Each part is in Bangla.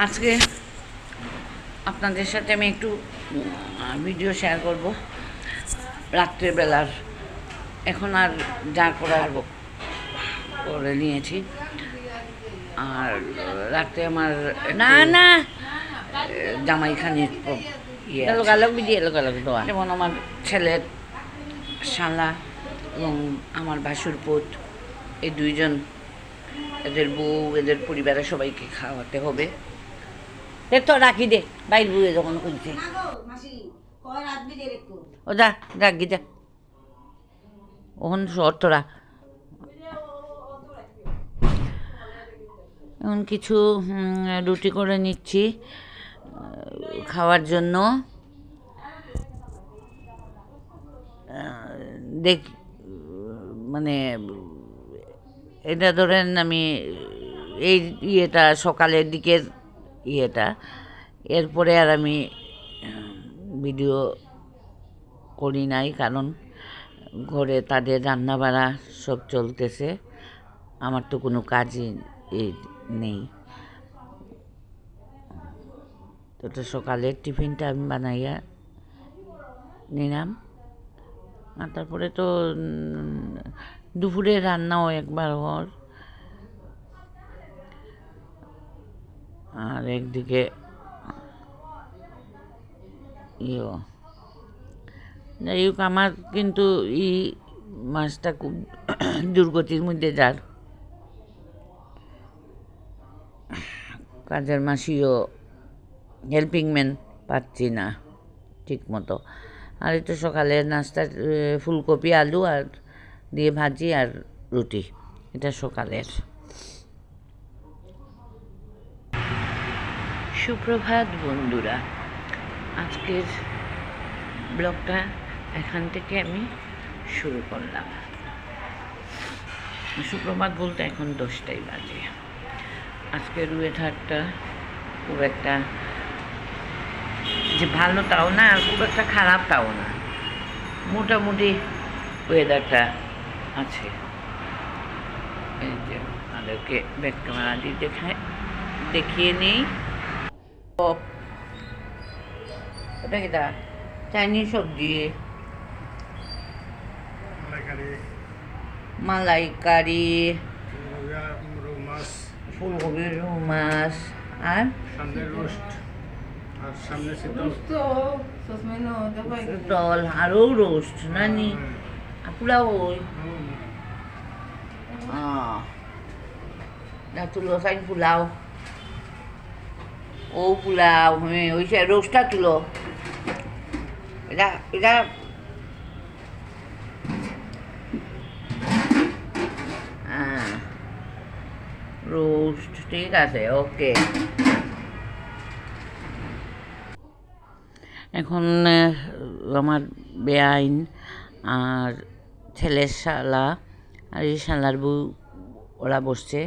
আজকে আপনাদের সাথে আমি একটু ভিডিও শেয়ার করব রাত্রেবেলার। এখন আর যা করার করে নিয়েছি। আর রাত্রে আমার না না জামাইখানির যেমন আমার ছেলের শালা এবং আমার ভাসুরপুত, এই দুইজন, এদের বউ, এদের পরিবারের সবাইকে খাওয়াতে হবে। তো রাখি দে, বাইর বুয়ে যখন করছে ও যা রাখি যা, ওখান শহর তোরা। এখন কিছু রুটি করে নিচ্ছি খাওয়ার জন্য। দেখ মানে এটা ধরেন আমি এই ইয়েটা সকালের দিকের ইয়েটা, এরপরে আর আমি ভিডিও করি নাই, কারণ ঘরে তাদের রান্না বাড়া সব চলতেছে, আমার তো কোনো কাজই নেই। তো সকালের টিফিনটা আমি বানাইয়া নিলাম, আর তারপরে তো দুপুরে রান্নাও একবার হর, আর একদিকে যাই হোক, আমার কিন্তু এই মাছটা খুব দুর্গতির মধ্যে যার। কাজের মাসিও হেল্পিং ম্যান পাচ্ছি না ঠিক মতো। আর একটু সকালে নাস্তা ফুলকপি আলু আর দিয়ে ভাজি আর রুটি, এটা সকালের। সুপ্রভাত বন্ধুরা, আজকের ব্লগটা এখান থেকে আমি শুরু করলাম। সুপ্রভাত বলতে এখন 10টাই বাজে। আজকের ওয়েদারটা খুব একটা যে ভালো তাও না, আর খুব একটা খারাপ তাও না, মোটামুটি ওয়েদারটা আছে। এই যে আমাদেরকে ব্যাক ক্যামেরা দিয়ে দেখিয়ে নেই। ওটা কি দা চাইনিজ সবজি, মালাইকারি, ফুলকপির মাছ, আর টল, আরও রোস্ট নানি পোলাও। ওই তুলো সাইন পোলাও, ও পোলাও ওই সে রোস্টটা তুলো, এটা এটা রোস্ট, ঠিক আছে, ওকে। এখন আমার বেআইন আর ছেলের শালা আর এই শালার বউ, ওরা বসছে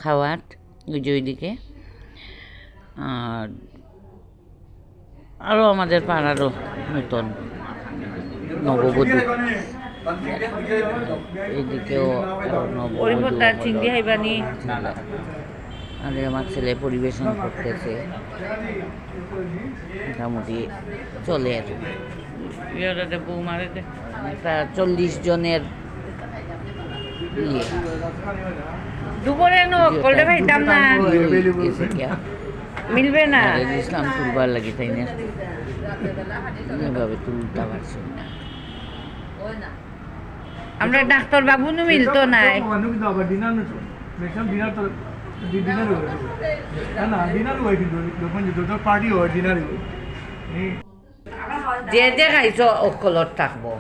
খাওয়ার ওই যে ওইদিকে। আর আরও আমাদের পাড়ারও নতুন নববধূ, এদিকেও নববধূ চিংড়ি হাইবানি আর আমার ছেলে পরিবেশন করতেছে, মোটামুটি চলে। আর ইয়ে বৌমারে একটা 40 জনের ইয়ে দুপুরে কোল্ডে ভাইতাম না, মিলবে না ইসলাম তুলবার লাগে, তাই না? এভাবে তুলতে পারছি না আমরা, ডাক্তার বাবু মিলতো নাই। যে যে খাইছ অকলত থাকবো।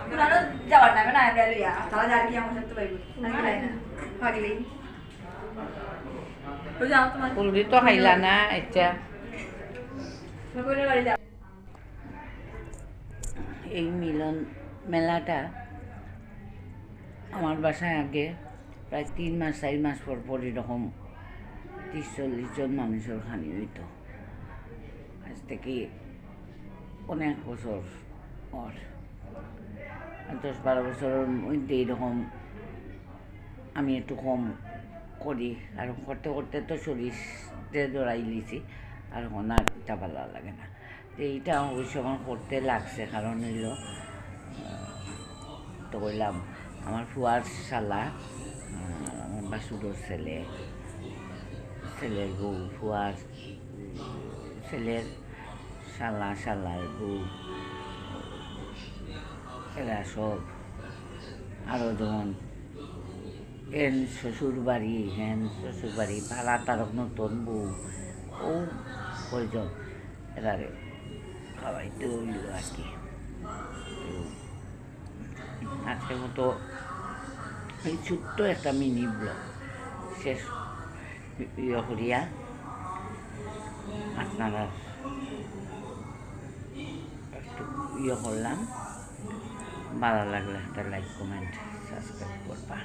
কুলদি তো খাইলা না, আচ্ছা। এই মিলন মেলাটা আমার বাসায় আগে প্রায় 3 মাস 4 মাস পর পর এরকম 30-40 জন মানুষের খানি হইত। আজ থেকে অনেক বছর পর, 10-12 বছরের মধ্যে এরকম আমি একটু কম করি, আর করতে করতে তো শরীর করতে দৌড়াই লিছি আর এখন আর এটা ভালো লাগে না। তো এইটা ওই সময় করতে লাগছে, কারণ হইল তো কইলাম আমার ফুয়ার শালা, আমার বাসুদর ছেলের বউ, ফুয়ার ছেলের শালার বউ, এরা সব আরও যেমন শ্বশুর বাড়ি ভাড়া তারক নতুন বউ ও কয়জন এরারে খাওয়াইতে হইল আর কি। আজকের মতো এই ছোট্ট একটা মিনি ব্লগ শেষ করিয়া আপনারা একটু করলাম। ভালো লাগলে একটা লাইক, কমেন্ট, সাবস্ক্রাইব করবা।